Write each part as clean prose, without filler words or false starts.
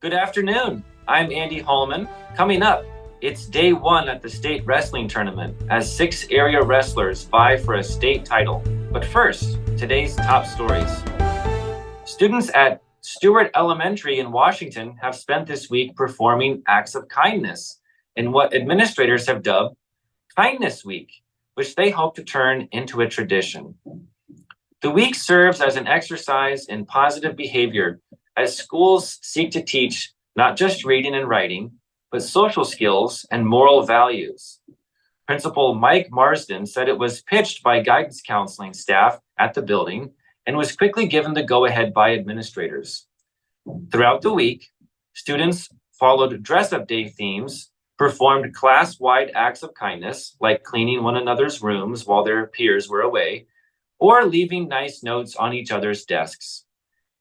Good afternoon. I'm Andy Holman. Coming up, it's day one at the state wrestling tournament as 6 area wrestlers vie for a state title. But first, today's top stories. Students at Stewart Elementary in Washington have spent this week performing acts of kindness in what administrators have dubbed Kindness Week, which they hope to turn into a tradition. The week serves as an exercise in positive behavior as schools seek to teach not just reading and writing, but social skills and moral values. Principal Mike Marsden said it was pitched by guidance counseling staff at the building and was quickly given the go-ahead by administrators. Throughout the week, students followed dress-up day themes, performed class-wide acts of kindness, like cleaning one another's rooms while their peers were away, or leaving nice notes on each other's desks.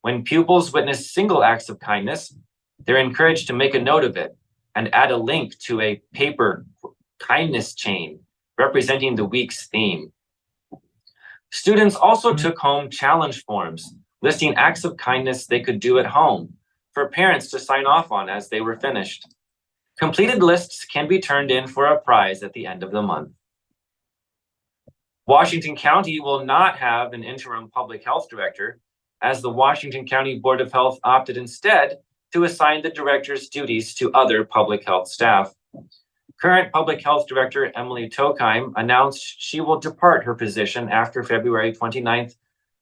When pupils witness single acts of kindness, they're encouraged to make a note of it and add a link to a paper kindness chain representing the week's theme. Students also took home challenge forms listing acts of kindness they could do at home for parents to sign off on as they were finished. Completed lists can be turned in for a prize at the end of the month. Washington County will not have an interim public health director, as the Washington County Board of Health opted instead to assign the director's duties to other public health staff. Current Public Health Director Emily Tokheim announced she will depart her position after February 29th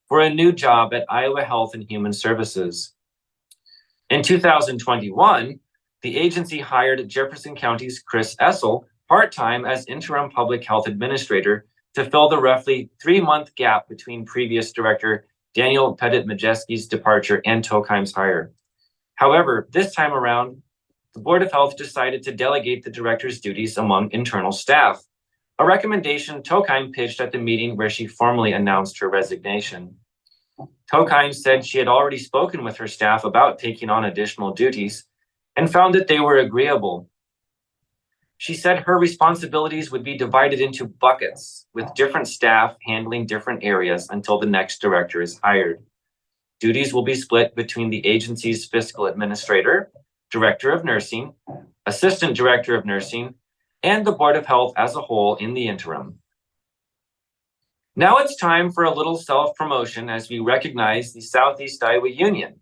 for a new job at Iowa Health and Human Services. In 2021, the agency hired Jefferson County's Chris Essel part-time as interim public health administrator to fill the roughly 3-month gap between previous director Daniel Pettit-Majeski's departure and Tokheim's hire. However, this time around, the Board of Health decided to delegate the director's duties among internal staff, a recommendation Tokheim pitched at the meeting where she formally announced her resignation. Tokheim said she had already spoken with her staff about taking on additional duties and found that they were agreeable. She said her responsibilities would be divided into buckets, with different staff handling different areas until the next director is hired. Duties will be split between the agency's fiscal administrator, director of nursing, assistant director of nursing, and the Board of Health as a whole in the interim. Now it's time for a little self-promotion as we recognize the Southeast Iowa Union,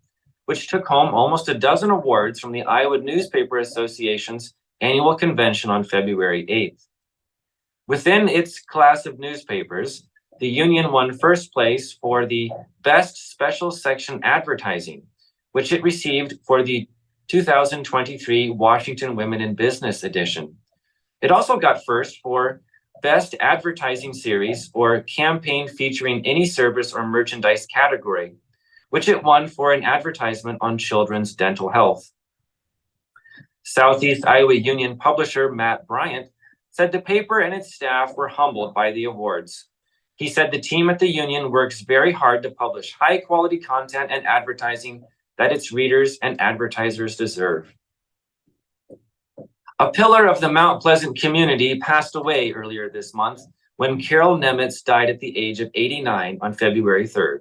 which took home almost a dozen awards from the Iowa Newspaper Association's annual convention on February 8th. Within its class of newspapers, the union won first place for the Best Special Section Advertising, which it received for the 2023 Washington Women in Business edition. It also got first for Best Advertising Series or Campaign featuring any service or merchandise category, which it won for an advertisement on children's dental health. Southeast Iowa Union publisher Matt Bryant said the paper and its staff were humbled by the awards. He said the team at the union works very hard to publish high-quality content and advertising that its readers and advertisers deserve. A pillar of the Mount Pleasant community passed away earlier this month when Carol Nemitz died at the age of 89 on February 3rd.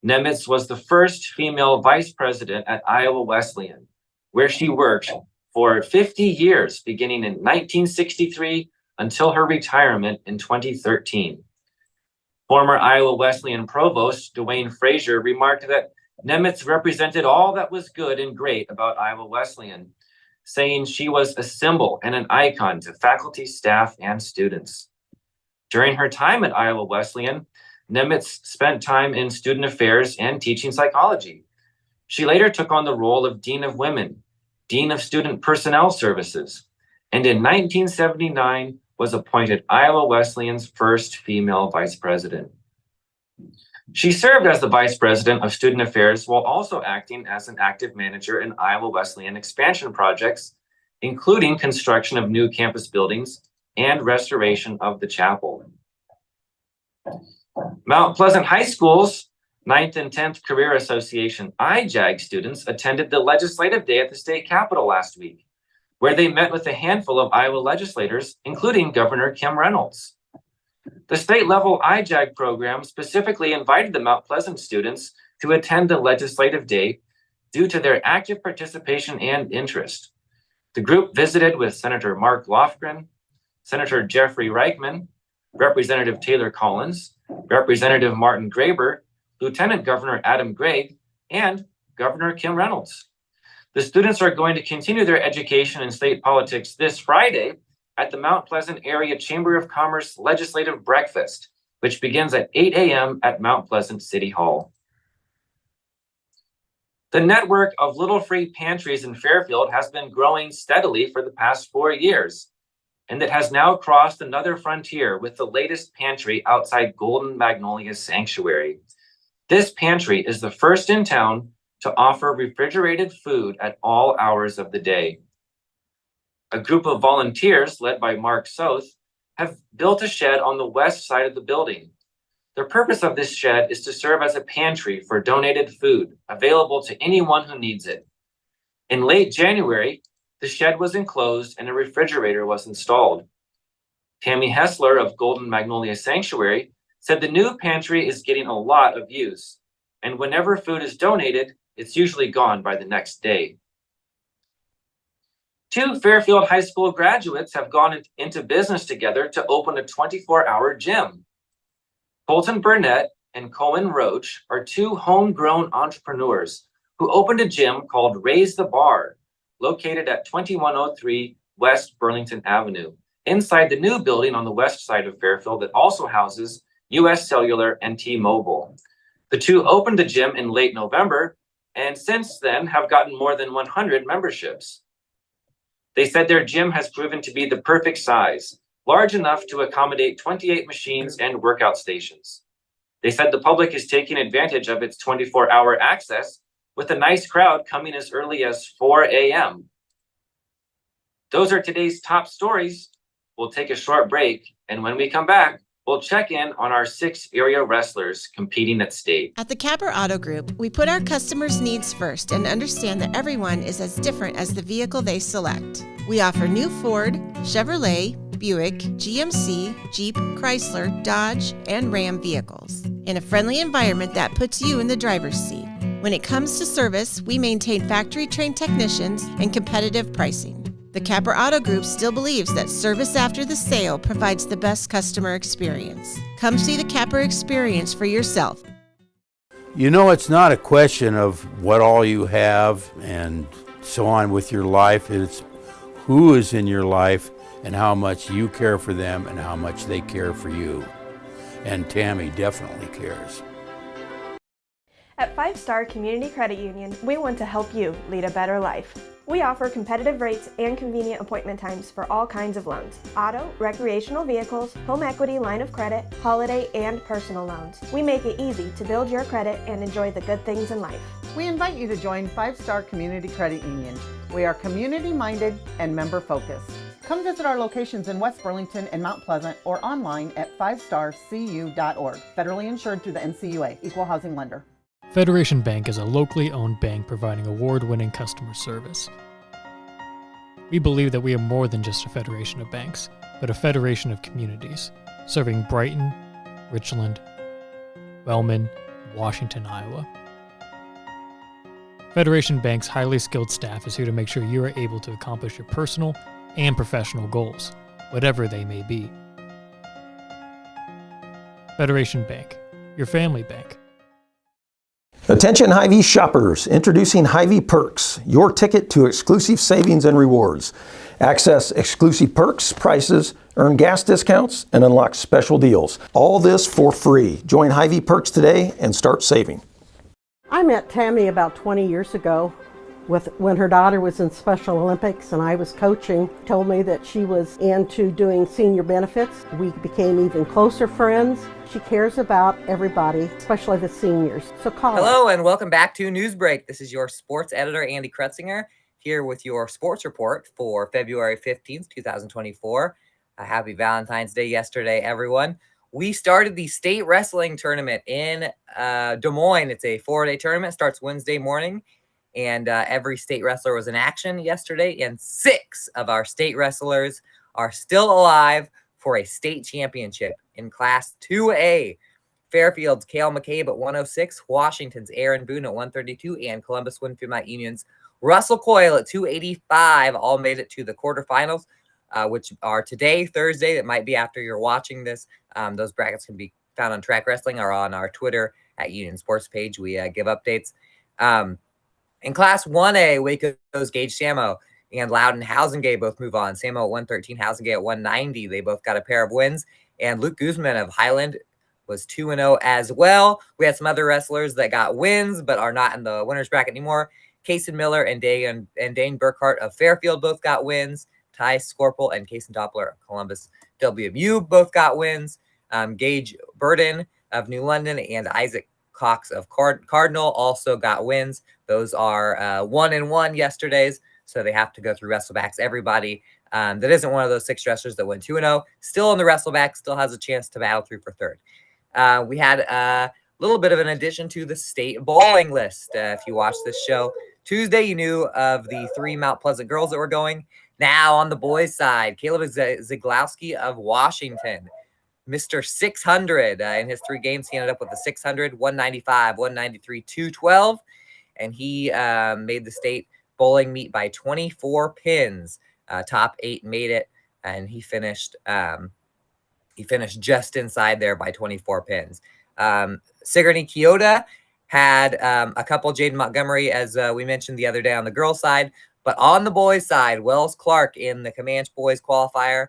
Nemitz was the first female vice president at Iowa Wesleyan, where she worked for 50 years, beginning in 1963 until her retirement in 2013. Former Iowa Wesleyan Provost Dwayne Frazier remarked that Nemitz represented all that was good and great about Iowa Wesleyan, saying she was a symbol and an icon to faculty, staff, and students. During her time at Iowa Wesleyan, Nemitz spent time in student affairs and teaching psychology. She later took on the role of Dean of Women, Dean of Student Personnel Services, and in 1979 was appointed Iowa Wesleyan's first female vice president. She served as the vice president of student affairs while also acting as an active manager in Iowa Wesleyan expansion projects, including construction of new campus buildings and restoration of the chapel. Mount Pleasant High School's 9th and 10th Career Association IJAG students attended the legislative day at the state capitol last week, where they met with a handful of Iowa legislators, including Governor Kim Reynolds. The state-level IJAG program specifically invited the Mount Pleasant students to attend the legislative day due to their active participation and interest. The group visited with Senator Mark Lofgren, Senator Jeffrey Reichman, Representative Taylor Collins, Representative Martin Graber, Lieutenant Governor Adam Gregg, and Governor Kim Reynolds. The students are going to continue their education in state politics this Friday at the Mount Pleasant Area Chamber of Commerce Legislative Breakfast, which begins at 8 a.m. at Mount Pleasant City Hall. The network of Little Free Pantries in Fairfield has been growing steadily for the past 4 years, and it has now crossed another frontier with the latest pantry outside Golden Magnolia Sanctuary. This pantry is the first in town to offer refrigerated food at all hours of the day. A group of volunteers led by Mark Soth have built a shed on the west side of the building. The purpose of this shed is to serve as a pantry for donated food available to anyone who needs it. In late January, the shed was enclosed and a refrigerator was installed. Tammy Hessler of Golden Magnolia Sanctuary said the new pantry is getting a lot of use, and whenever food is donated, it's usually gone by the next day. 2 Fairfield High School graduates have gone into business together to open a 24-hour gym. Colton Burnett and Cohen Roach are 2 homegrown entrepreneurs who opened a gym called Raise the Bar, located at 2103 West Burlington Avenue, inside the new building on the west side of Fairfield that also houses US Cellular and T-Mobile. The 2 opened the gym in late November and since then have gotten more than 100 memberships. They said their gym has proven to be the perfect size, large enough to accommodate 28 machines and workout stations. They said the public is taking advantage of its 24-hour access with a nice crowd coming as early as 4 a.m. Those are today's top stories. We'll take a short break, and when we come back, we'll check in on our 6 area wrestlers competing at state. At the Capper Auto Group, we put our customers' needs first and understand that everyone is as different as the vehicle they select. We offer new Ford, Chevrolet, Buick, GMC, Jeep, Chrysler, Dodge, and Ram vehicles in a friendly environment that puts you in the driver's seat. When it comes to service, we maintain factory-trained technicians and competitive pricing. The Capper Auto Group still believes that service after the sale provides the best customer experience. Come see the Capper experience for yourself. You know, it's not a question of what all you have and so on with your life. It's who is in your life and how much you care for them and how much they care for you. And Tammy definitely cares. At 5 Star Community Credit Union, we want to help you lead a better life. We offer competitive rates and convenient appointment times for all kinds of loans: auto, recreational vehicles, home equity, line of credit, holiday, and personal loans. We make it easy to build your credit and enjoy the good things in life. We invite you to join 5 Star Community Credit Union. We are community-minded and member-focused. Come visit our locations in West Burlington and Mount Pleasant or online at 5starcu.org. Federally insured through the NCUA, Equal Housing Lender. Federation Bank is a locally owned bank providing award-winning customer service. We believe that we are more than just a federation of banks, but a federation of communities, serving Brighton, Richland, Wellman, and Washington, Iowa. Federation Bank's highly skilled staff is here to make sure you are able to accomplish your personal and professional goals, whatever they may be. Federation Bank, your family bank. Attention Hy-Vee shoppers, introducing Hy-Vee Perks, your ticket to exclusive savings and rewards. Access exclusive perks, prices, earn gas discounts, and unlock special deals. All this for free. Join Hy-Vee Perks today and start saving. I met Tammy about 20 years ago when her daughter was in Special Olympics and I was coaching. Told me that she was into doing senior benefits. We became even closer friends. She cares about everybody, especially the seniors. So call her. Hello and welcome back to Newsbreak. This is your sports editor, Andy Kretzinger, here with your sports report for February 15th, 2024. Happy Valentine's Day yesterday, everyone. We started the state wrestling tournament in Des Moines. It's a 4-day tournament, starts Wednesday morning. And every state wrestler was in action yesterday, and 6 of our state wrestlers are still alive for a state championship in Class 2A. Fairfield's Kale McCabe at 106, Washington's Aaron Boone at 132, and Columbus Winfield Mount Union's Russell Coyle at 285 all made it to the quarterfinals, which are today, Thursday. That might be after you're watching this. Those brackets can be found on Track Wrestling or on our Twitter at Union Sports page. We give updates. In Class 1A, Waco's Gage Samo and Loudon Housingay both move on. Samo at 113, Housingay at 190. They both got a pair of wins. And Luke Guzman of Highland was 2-0 as well. We had some other wrestlers that got wins but are not in the winner's bracket anymore. Kason Miller and Dane Burkhart of Fairfield both got wins. Ty Scorpel and Kason Doppler of Columbus WMU both got wins. Gage Burden of New London and Isaac Cox of Cardinal also got wins. Those are 1-1 yesterday's, so they have to go through wrestlebacks. Everybody that isn't one of those 6 wrestlers that went 2-0 still in the wrestleback, still has a chance to battle through for third. We had a little bit of an addition to the state bowling list. If you watched this show Tuesday, you knew of the 3 Mount Pleasant girls that were going. Now on the boys' side, Caleb Ziglowski of Washington, Mr. 600. In his 3 games, he ended up with a 600, 195, 193, 212, and he made the state bowling meet by 24 pins. Top 8 made it, and he finished just inside there by 24 pins. Sigourney Kyoto had a couple, Jaden Montgomery, as we mentioned the other day on the girls' side. But on the boys' side, Wells Clark in the Comanche boys qualifier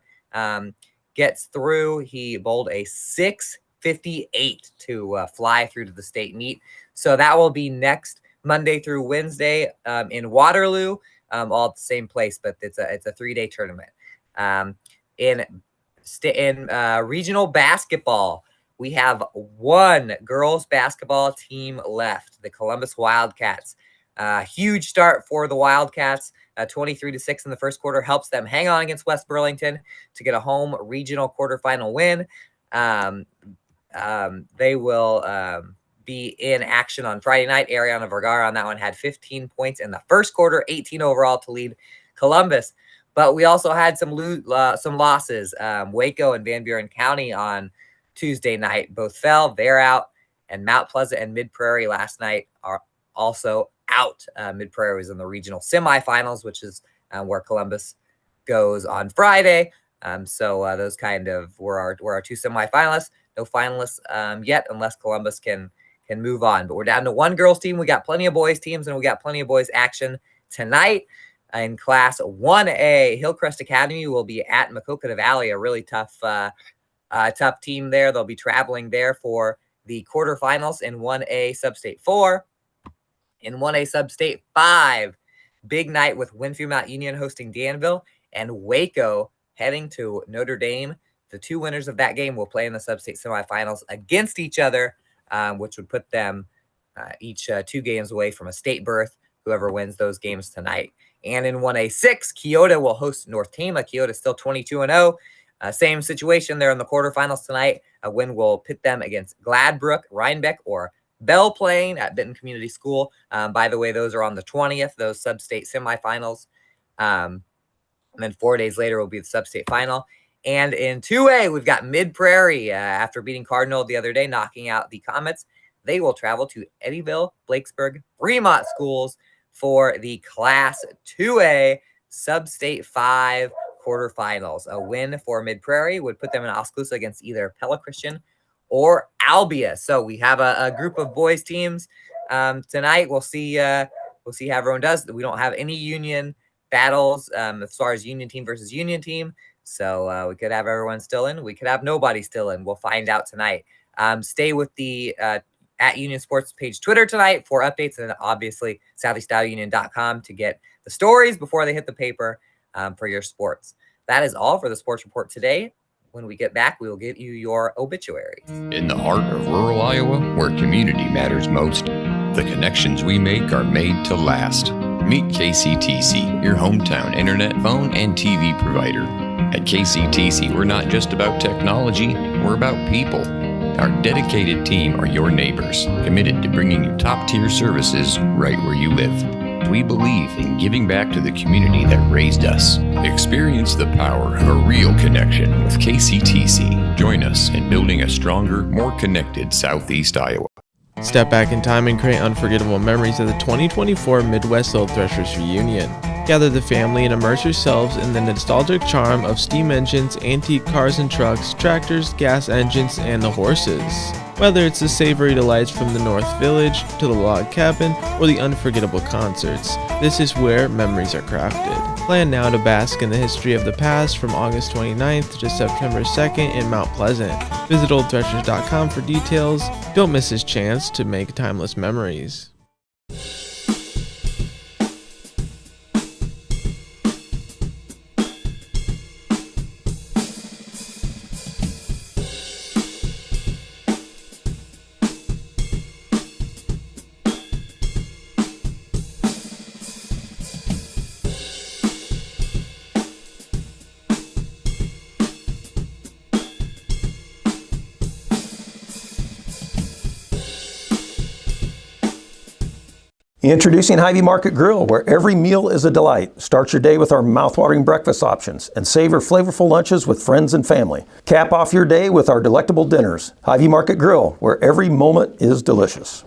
gets through. He bowled a 658 to fly through to the state meet. So that will be next Monday through Wednesday in Waterloo, all at the same place, but it's a 3-day tournament. In regional basketball, we have 1 girls basketball team left, the Columbus Wildcats. Huge start for the Wildcats. 23-6 in the first quarter helps them hang on against West Burlington to get a home regional quarterfinal win. They will be in action on Friday night. Ariana Vergara on that one had 15 points in the first quarter, 18 overall to lead Columbus. But we also had some losses. Waco and Van Buren County on Tuesday night both fell. They're out. And Mount Pleasant and Mid-Prairie last night are also out. Mid-Prairie was in the regional semifinals, which is where Columbus goes on Friday. So those kind of were our 2 semifinalists. No finalists yet, unless Columbus can move on. But we're down to 1 girls team. We got plenty of boys teams, and we got plenty of boys action tonight. In Class 1A, Hillcrest Academy will be at Maquoketa Valley, a really tough team there. They'll be traveling there for the quarterfinals in 1A Sub-State 4. In 1A Sub-State 5, big night with Winfield Mount Union hosting Danville and Waco heading to Notre Dame. The 2 winners of that game will play in the Sub-State semifinals against each other, which would put them each 2 games away from a state berth, whoever wins those games tonight. And in 1A6, Kyoto will host North Tama. Kyoto still 22-0. Same situation. They're in the quarterfinals tonight. A win will pit them against Gladbrook, Rhinebeck, or Belle Plaine at Benton Community School. By the way, those are on the 20th, those sub-state semifinals. And then 4 days later will be the sub-state final. And in 2A, we've got Mid-Prairie. After beating Cardinal the other day, knocking out the Comets, they will travel to Eddyville, Blakesburg, Fremont schools for the Class 2A Sub-State 5 quarterfinals. A win for Mid-Prairie would put them in Oskaloosa against either Pella Christian or Albia. So we have a group of boys teams tonight. We'll see how everyone does. We don't have any union battles as far as union team versus union team. So we could have everyone still in. We could have nobody still in. We'll find out tonight. Stay with the at Union Sports page Twitter tonight for updates, and obviously SoutheastIdahoUnion.com to get the stories before they hit the paper for your sports. That is all for the sports report today. When we get back, we will give you your obituaries. In the heart of rural Iowa, where community matters most, the connections we make are made to last. Meet KCTC, your hometown internet, phone, and TV provider. At KCTC, we're not just about technology, we're about people. Our dedicated team are your neighbors, committed to bringing you top-tier services right where you live. We believe in giving back to the community that raised us. Experience the power of a real connection with KCTC. Join us in building a stronger, more connected Southeast Iowa. Step back in time and create unforgettable memories of the 2024 Midwest Little Threshers Reunion. Gather the family and immerse yourselves in the nostalgic charm of steam engines, antique cars and trucks, tractors, gas engines, and the horses. Whether it's the savory delights from the North Village, to the log cabin, or the unforgettable concerts, this is where memories are crafted. Plan now to bask in the history of the past from August 29th to September 2nd in Mount Pleasant. Visit oldthreshers.com for details. Don't miss this chance to make timeless memories. Introducing Hy-Vee Market Grill, where every meal is a delight. Start your day with our mouth-watering breakfast options and savor flavorful lunches with friends and family. Cap off your day with our delectable dinners. Hy-Vee Market Grill, where every moment is delicious.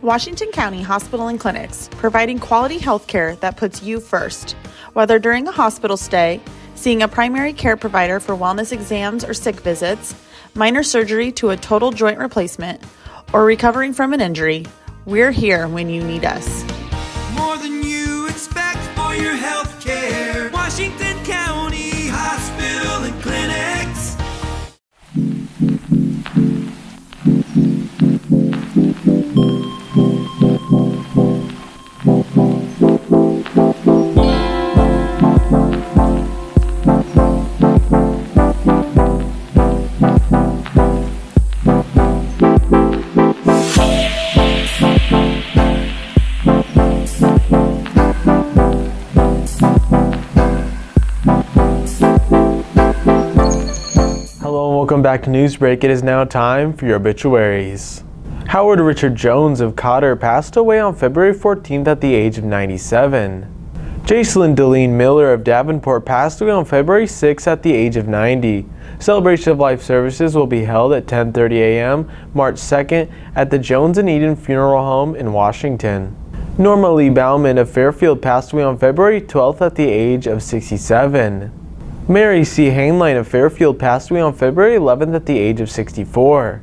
Washington County Hospital and Clinics, providing quality health care that puts you first. Whether during a hospital stay, seeing a primary care provider for wellness exams or sick visits, minor surgery to a total joint replacement, or recovering from an injury, we're here when you need us. More than you expect for your health care. Washington County Hospital and Clinics. Welcome back to Newsbreak. It is now time for your obituaries. Howard Richard Jones of Cotter passed away on February 14th at the age of 97. Jacelyn Deline Miller of Davenport passed away on February 6th at the age of 90. Celebration of Life services will be held at 10:30 a.m. March 2nd at the Jones and Eden Funeral Home in Washington. Norma Lee Bauman of Fairfield passed away on February 12th at the age of 67. Mary C. Hainline of Fairfield passed away on February 11th at the age of 64.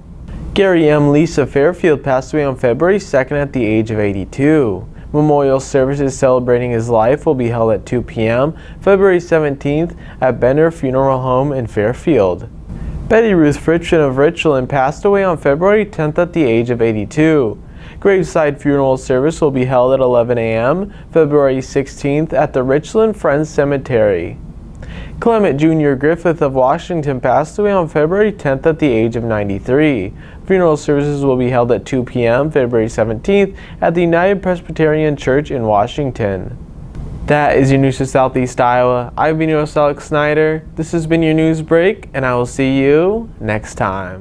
Gary M. Lease of Fairfield passed away on February 2nd at the age of 82. Memorial services celebrating his life will be held at 2 p.m. February 17th at Benner Funeral Home in Fairfield. Betty Ruth Fritchen of Richland passed away on February 10th at the age of 82. Graveside funeral service will be held at 11 a.m. February 16th at the Richland Friends Cemetery. Clement Jr. Griffith of Washington passed away on February 10th at the age of 93. Funeral services will be held at 2 p.m. February 17th at the United Presbyterian Church in Washington. That is your news for Southeast Iowa. I've been your host, Alex Snyder. This has been your news break, and I will see you next time.